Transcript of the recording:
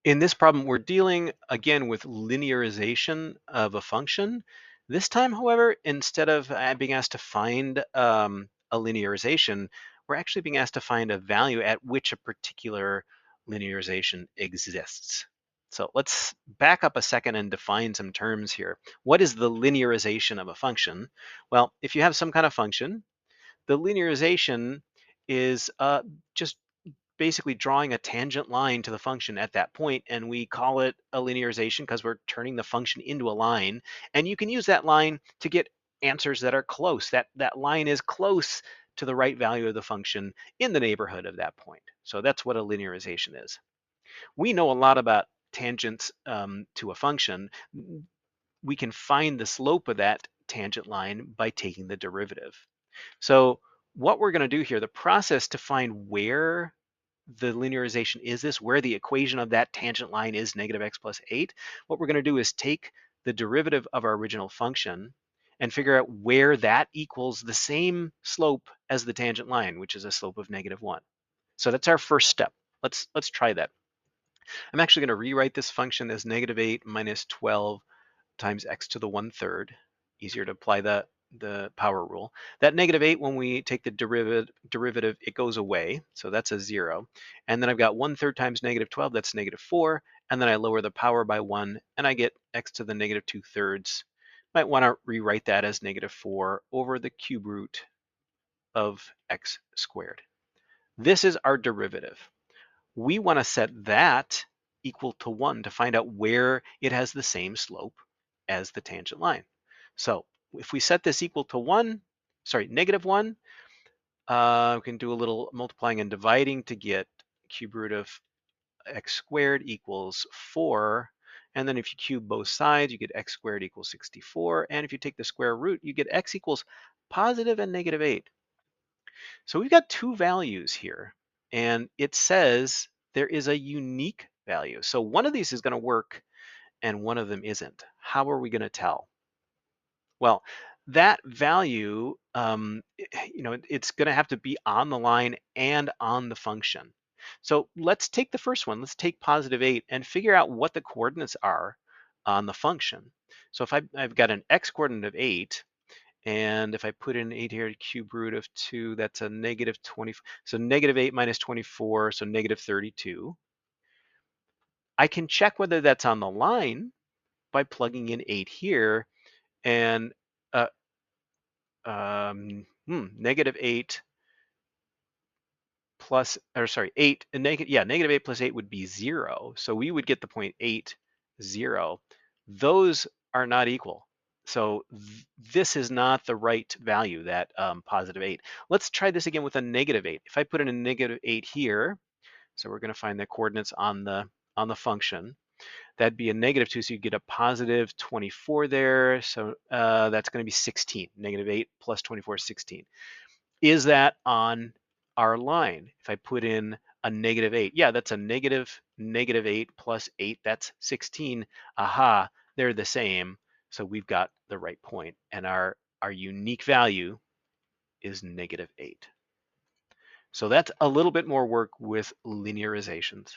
In this problem, we're dealing again with linearization of a function. This time, however, instead of being asked to find a linearization, we're actually being asked to find a value at which a particular linearization exists. So let's back up a second and define some terms here. What is the linearization of a function? Well, if you have some kind of function, the linearization is just basically drawing a tangent line to the function at that point, and we call it a linearization because we're turning the function into a line. And you can use that line to get answers that are close. That line is close to the right value of the function in the neighborhood of that point. So that's what a linearization is. We know a lot about tangents to a function. We can find the slope of that tangent line by taking the derivative. So what we're going to do here, the process to find where the linearization is this, where the equation of that tangent line is negative x plus 8, what we're going to do is take the derivative of our original function and figure out where that equals the same slope as the tangent line, which is a slope of -1. So that's our first step. Let's try that. I'm actually going to rewrite this function as -8 minus 12 times x to the 1/3. Easier to apply the power rule. That -8, when we take the derivative, it goes away. So that's a 0. And then I've got 1/3 times -12, that's -4. And then I lower the power by 1, and I get x to the -2/3. Might want to rewrite that as -4 over the cube root of x squared. This is our derivative. We want to set that equal to 1 to find out where it has the same slope as the tangent line. So if we set this equal to 1, sorry, -1, we can do a little multiplying and dividing to get cube root of x squared equals 4. And then if you cube both sides, you get x squared equals 64. And if you take the square root, you get x equals positive and -8. So we've got two values here, and it says there is a unique value. So one of these is going to work and one of them isn't. How are we going to tell? Well, that value, it's going to have to be on the line and on the function. So let's take the first one. Let's take +8 and figure out what the coordinates are on the function. So if I've got an x coordinate of 8, and if I put in 8 here, cube root of 2, that's a -20. So -8 minus 24, so -32. I can check whether that's on the line by plugging in 8 here, and uh, -8 plus, or sorry, 8, -8 plus 8 would be 0. So we would get the point 8, 0. Those are not equal. So this is not the right value, that +8. Let's try this again with a -8. If I put in a -8 here, so we're going to find the coordinates on the function. That'd be a -2, so you get a +24 there. So that's going to be 16. -8 plus 24 is 16. Is that on our line? If I put in a -8, yeah, that's a -8 plus 8, that's 16. Aha, they're the same. So we've got the right point, and our unique value is -8. So that's a little bit more work with linearizations.